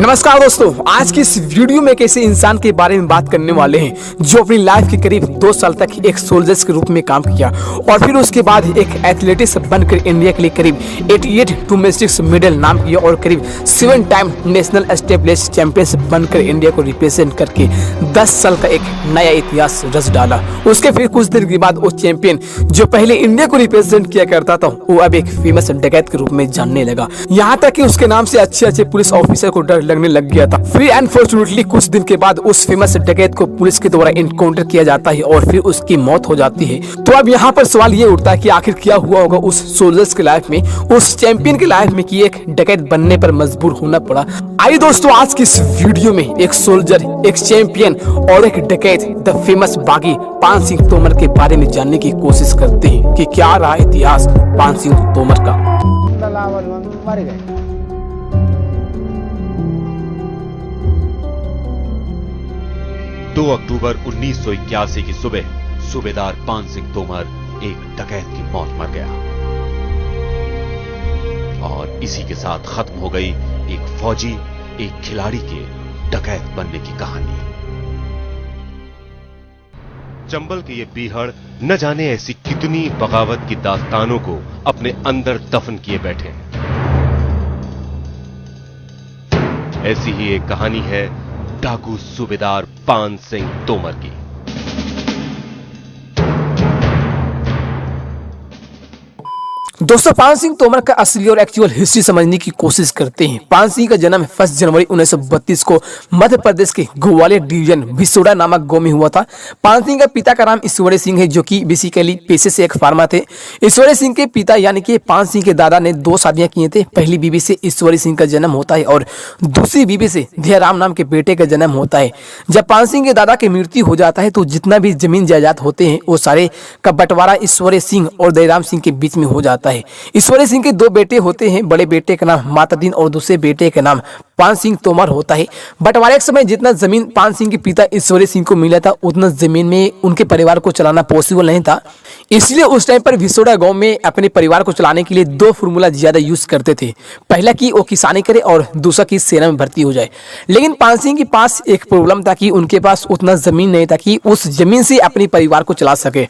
नमस्कार दोस्तों, आज की इस वीडियो में एक ऐसे इंसान के बारे में बात करने वाले हैं जो अपनी लाइफ के करीब 2 साल तक एक सोल्जर्स के रूप में काम किया और फिर उसके बाद एक एथलेटिक्स बनकर इंडिया के लिए करीब 88 डोमेस्टिक मेडल नाम किया और करीब 7 टाइम नेशनल स्टेबलिश चैंपियंस बनकर इंडिया को रिप्रेजेंट करके 10 साल का एक नया इतिहास रच डाला। उसके फिर कुछ दिन के बाद वो चैंपियन जो पहले इंडिया को रिप्रेजेंट किया करता था वो अब एक फेमस डकैत के रूप में जानने लगा। यहाँ तक कि उसके नाम से अच्छे पुलिस ऑफिसर को डर लगने लग गया था। फिर अनफॉर्चुनेटली कुछ दिन के बाद उस फेमस डकैत को पुलिस के द्वारा इनकाउंटर किया जाता है और फिर उसकी मौत हो जाती है। तो अब यहाँ पर सवाल ये उठता है कि आखिर क्या हुआ होगा उस सोल्जर्स के लाइफ में, उस चैंपियन के लाइफ में कि एक डकैत बनने पर मजबूर होना पड़ा। आइए दोस्तों, आज की इस वीडियो में एक सोल्जर, एक चैंपियन और एक डकैत द फेमस बागी पान सिंह तोमर के बारे में जानने की कोशिश करते हैं कि क्या रहा इतिहास पान सिंह तोमर का। 2 अक्टूबर 1981 की सुबह सूबेदार पान सिंह तोमर एक डकैत की मौत मर गया और इसी के साथ खत्म हो गई एक फौजी, एक खिलाड़ी के डकैत बनने की कहानी। चंबल के ये बीहड़ न जाने ऐसी कितनी बगावत की दास्तानों को अपने अंदर दफन किए बैठे हैं। ऐसी ही एक कहानी है डाकू सूबेदार पान सिंह तोमर की। दोस्तों, पान सिंह तोमर का असली और एक्चुअल हिस्ट्री समझने की कोशिश करते हैं। पान सिंह का जन्म 1 जनवरी 1932 को मध्य प्रदेश के ग्वालियर डिवीजन बिसोड़ा नामक गांव में हुआ था। पान सिंह का पिता का नाम ईश्वरी सिंह है, जो कि बेसिकली पेशे से एक फार्मर थे। ईश्वरी सिंह के पिता यानी कि पान सिंह के दादा ने 2 शादियां किए थे। पहली बीवी से ईश्वरी सिंह का जन्म होता है और दूसरी बीवी से दयाराम नाम के बेटे का जन्म होता है। जब पान सिंह के दादा की मृत्यु हो जाता है तो जितना भी जमीन जायदाद होते हैं वो सारे का बंटवारा ईश्वरी सिंह और दयाराम सिंह के बीच में हो जाता है। ईश्वरी सिंह के 2 बेटे होते हैं। बड़े बेटे का नाम मातादीन और दूसरे बेटे का नाम पान सिंह तोमर होता है। बंटवारे के समय जितना जमीन पान सिंह के पिता ईश्वरी सिंह को मिला था उतना जमीन में उनके परिवार को चलाना पॉसिबल नहीं था। इसलिए उस टाइम पर बिसोड़ा गांव में अपने परिवार को चलाने के लिए 2 फॉर्मूला ज्यादा यूज करते थे। पहला कि वो किसानी करे और दूसरा कि सेना में भर्ती हो जाए। लेकिन पान सिंह के पास एक प्रॉब्लम था कि उनके पास उतना जमीन नहीं था कि उस जमीन से अपने परिवार को चला सके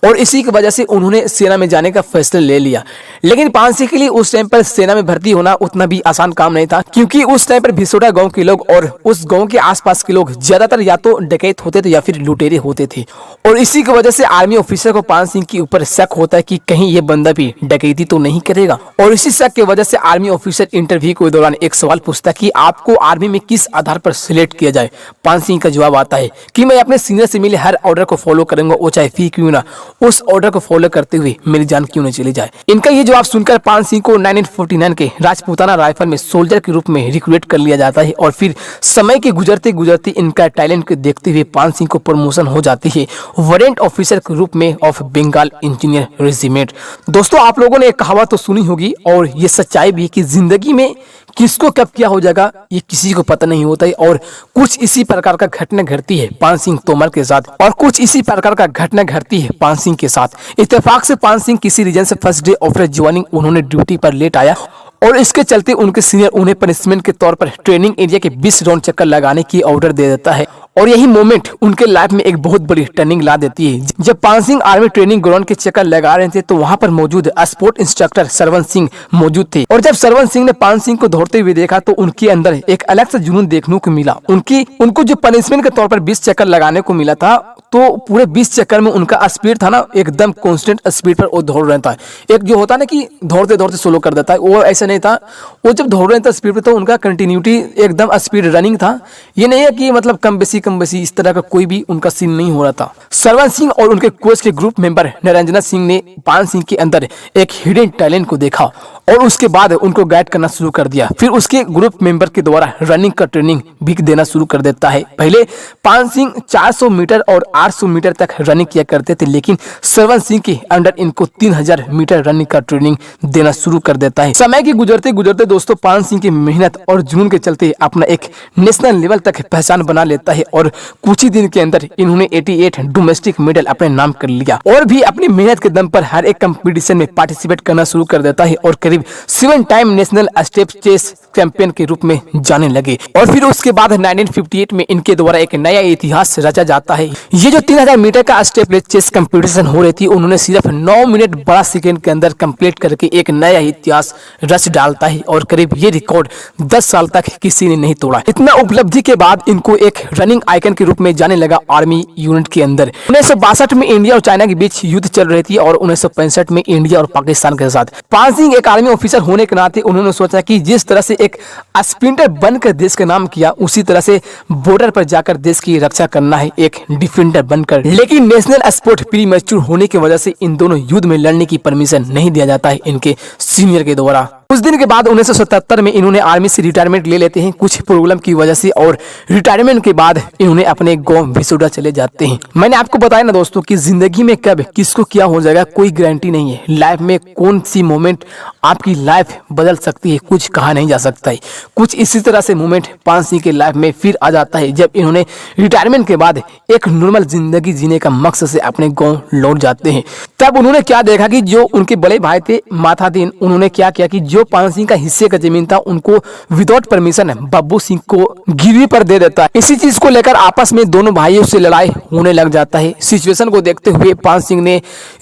और इसी की वजह से उन्होंने सेना में जाने का फैसला ले लिया। लेकिन पान सिंह के लिए उस टाइम पर सेना में भर्ती होना उतना भी आसान काम नहीं था, क्योंकि उस टाइम पर बिसोड़ा गांव के लोग और उस गांव के आसपास के लोग ज्यादातर या तो डकैत होते थे या फिर लुटेरे होते थे। और इसी की वजह से आर्मी ऑफिसर को पान सिंह के ऊपर शक होता है कि कहीं ये बंदा भी डकैती तो नहीं करेगा। और इसी शक की वजह से आर्मी ऑफिसर इंटरव्यू के दौरान एक सवाल पूछता है कि आपको आर्मी में किस आधार पर सिलेक्ट किया जाए। पान सिंह का जवाब आता है कि मैं अपने सीनियर से मिले हर ऑर्डर को फॉलो करूंगा, वो चाहे फी क्यों ना, उस ऑर्डर को फॉलो करते हुए मेरी जान क्यों न चली जाए। इनका ये जवाब सुनकर पान सिंह को 1949 के राजपूताना राइफल में सोल्जर के रूप में रिक्रूट कर लिया जाता है और फिर समय के गुजरते गुजरते इनका टैलेंट को देखते हुए पान सिंह को प्रमोशन हो जाती है वारंट ऑफिसर के रूप में ऑफ बंगाल इंजीनियर रेजिमेंट। दोस्तों, आप लोगों ने एक कहावत तो सुनी होगी और ये सच्चाई भी कि जिंदगी में किसको कब क्या हो जाएगा ये किसी को पता नहीं होता है। और कुछ इसी प्रकार का घटना घटती है पान सिंह तोमर के साथ और कुछ इसी प्रकार का घटना घटती है पान सिंह के साथ। इत्तेफाक से पान सिंह किसी रीजन से फर्स्ट डे आफ्टर ज्वाइनिंग उन्होंने ड्यूटी पर लेट आया और इसके चलते उनके सीनियर उन्हें पनिशमेंट के तौर पर ट्रेनिंग एरिया के 20 राउंड चक्कर लगाने की ऑर्डर दे देता है। और यही मोमेंट उनके लाइफ में एक बहुत बड़ी टर्निंग ला देती है। जब पान सिंह आर्मी ट्रेनिंग ग्राउंड के चक्कर लगा रहे थे तो वहां पर मौजूद स्पोर्ट इंस्ट्रक्टर सरवन सिंह मौजूद थे और जब सरवन सिंह ने पान सिंह को दौड़ते हुए देखा तो उनके अंदर एक अलग सा जुनून देखने को मिला। उनको जो पनिशमेंट के तौर पर 20 चक्कर लगाने को मिला था तो पूरे 20 चक्कर में उनका स्पीड था ना एकदम कांस्टेंट स्पीड पर वो दौड़ रहा था। एक जो होता है ना कि दौड़ते दौड़ते स्लो कर देता है, वो ऐसा नहीं था। वो जब दौड़ रहे थे स्पीड पे तो उनका कंटिन्यूटी एकदम स्पीड रनिंग था। ये नहीं है कि मतलब कम बेसी इस तरह का कोई भी उनका सीन नहीं हो रहा था। सरवन सिंह और उनके कोच के ग्रुप मेंबर निरंजना सिंह ने पान सिंह के अंदर एक हिडन टैलेंट को देखा और उसके बाद उनको गाइड करना शुरू कर दिया। फिर उसके ग्रुप मेंबर के द्वारा रनिंग का ट्रेनिंग भी देना शुरू कर देता है। पहले पान सिंह 400 मीटर और 800 मीटर तक रनिंग किया करते थे, लेकिन सरवन सिंह के अंडर इनको 3000 मीटर रनिंग का ट्रेनिंग देना शुरू कर देता है। समय के गुजरते गुजरते दोस्तों पान सिंह की मेहनत और जुनून के चलते अपना एक नेशनल लेवल तक पहचान बना लेता है और कुछ ही दिन के अंदर इन्होंने 88 डोमेस्टिक मेडल अपने नाम कर लिया और भी अपनी मेहनत के दम पर हर एक कंपटीशन में पार्टिसिपेट करना शुरू कर देता है और करीब 7 time national step chess champion के रूप में जाने लगे। और फिर उसके बाद 1958 में इनके द्वारा एक नया इतिहास रचा जाता है। ये जो 3000 मीटर का स्टेप चेस कंपटीशन हो रही थी, उन्होंने सिर्फ 9 मिनट 12 सेकंड के अंदर कंप्लीट करके एक नया इतिहास रच डालता है और करीब ये रिकॉर्ड 10 साल तक किसी ने नहीं तोड़ा। इतना उपलब्धि के बाद इनको एक रनिंग आइकन के रूप में जाने लगा आर्मी यूनिट के अंदर। 1962 में इंडिया और चाइना के बीच युद्ध चल रही थी और 1965 में इंडिया और पाकिस्तान के साथ। पान सिंह एक आर्मी ऑफिसर होने के नाते उन्होंने सोचा कि जिस तरह से एक स्प्रिंटर बनकर देश का नाम किया, उसी तरह से बॉर्डर पर जाकर देश की रक्षा करना है एक डिफेंडर बनकर। लेकिन नेशनल स्पोर्ट प्री मैच्योर होने की वजह से इन दोनों युद्ध में लड़ने की परमिशन नहीं दिया जाता है इनके सीनियर के द्वारा। कुछ दिन के बाद 1977 में इन्होंने आर्मी से रिटायरमेंट ले लेते हैं कुछ प्रॉब्लम की वजह से और रिटायरमेंट के बाद इन्होंने अपने गांव भिसोड़ा चले जाते हैं। मैंने आपको बताया ना दोस्तों कि जिंदगी में कब किसको क्या हो जाएगा कोई गारंटी नहीं है। लाइफ में कौन सी मोमेंट आपकी लाइफ बदल सकती है कुछ कहा नहीं जा सकता है। कुछ इसी तरह से मोमेंट पान सिंह के लाइफ में फिर आ जाता है जब इन्होंने रिटायरमेंट के बाद एक नॉर्मल जिंदगी जीने का मकसद से अपने गाँव लौट जाते हैं। तब उन्होंने क्या देखा कि जो उनके बड़े भाई थे माथादीन, उन्होंने क्या किया कि जो पान सिंह का हिस्से का जमीन था उनको विदाउट परमिशन बब्बू सिंह को गिरवी पर दे देता है। इसी चीज को लेकर आपस में दोनों भाइयों से लड़ाई होने लग जाता है। सिचुएशन को देखते हुए पान सिंह ने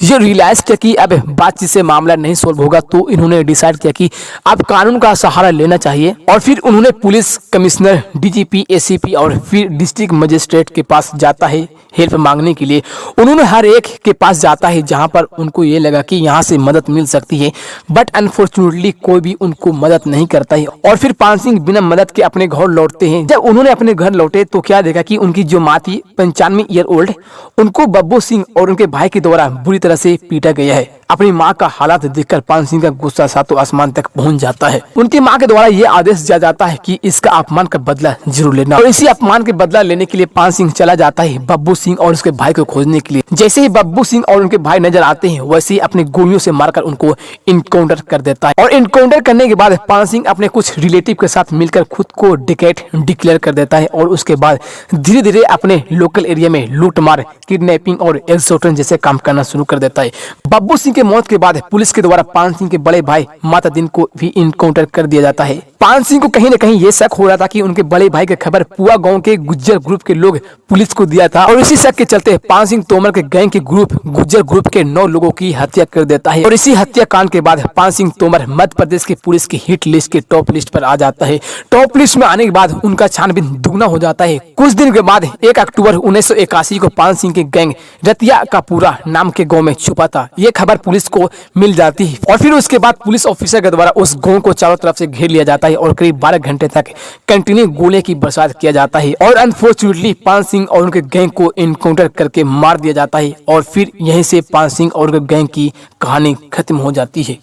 ये रियलाइज किया कि अब बातचीत से मामला नहीं सोल्व होगा, तो इन्होंने डिसाइड किया कि अब कानून का सहारा लेना चाहिए और फिर उन्होंने पुलिस कमिश्नर, डीजीपी, एसीपी और फिर डिस्ट्रिक्ट मजिस्ट्रेट के पास जाता है हेल्प मांगने के लिए। उन्होंने हर एक के पास जाता है जहां पर उनको ये लगा कि यहाँ से मदद मिल सकती है, बट अनफॉर्चुनेटली कोई भी उनको मदद नहीं करता है और फिर पान सिंह बिना मदद के अपने घर लौटते हैं। जब उन्होंने अपने घर लौटे तो क्या देखा कि उनकी जो माँ थी 95 ईयर ओल्ड, उनको बब्बू सिंह और उनके भाई के द्वारा बुरी तरह से पीटा गया है। अपनी माँ का हालात देखकर पान सिंह का गुस्सा सातों आसमान तक पहुंच जाता है। उनकी माँ के द्वारा ये आदेश दिया जाता है कि इसका अपमान का बदला जरूर लेना और इसी अपमान के बदला लेने के लिए पान सिंह चला जाता है बब्बू सिंह और उसके भाई को खोजने के लिए। जैसे ही बब्बू सिंह और उनके भाई नजर आते हैं वैसे ही अपने गोलियों से मारकर उनको इनकाउंटर कर देता है और इनकाउंटर करने के बाद पान सिंह अपने कुछ रिलेटिव के साथ मिलकर खुद को डिकैट डिक्लेयर कर देता है और उसके बाद धीरे धीरे अपने लोकल एरिया में लूटमार, किडनैपिंग और एक्सटॉर्शन जैसे काम करना शुरू कर देता है। बब्बू सिंह के मौत के बाद पुलिस के द्वारा पान सिंह के बड़े भाई मातादीन को भी इनकाउंटर कर दिया जाता है। पान सिंह को कहीं न कहीं ये शक हो रहा था कि उनके बड़े भाई की खबर पुआ गांव के गुज्जर ग्रुप के लोग पुलिस को दिया था और इसी शक के चलते पान सिंह तोमर के गैंग के ग्रुप गुज्जर ग्रुप के 9 लोगों की हत्या कर देता है और इसी हत्याकांड के बाद पान सिंह तोमर मध्य प्रदेश की पुलिस की हिट लिस्ट के टॉप लिस्ट पर आ जाता है। टॉप लिस्ट में आने के बाद उनका छानबीन दुगना हो जाता है। कुछ दिन के बाद 1 अक्टूबर 1981 को पान सिंह के गैंग रतिया का पूरा नाम के गाँव में छुपा था। ये खबर पुलिस को मिल जाती है और फिर उसके बाद पुलिस ऑफिसर के द्वारा उस गांव को चारों तरफ से घेर लिया जाता है और करीब 12 घंटे तक कंटिन्यू गोले की बरसात किया जाता है और अनफॉर्चुनेटली पान सिंह और उनके गैंग को इनकाउंटर करके मार दिया जाता है और फिर यहीं से पान सिंह और उनके गैंग की कहानी खत्म हो जाती है।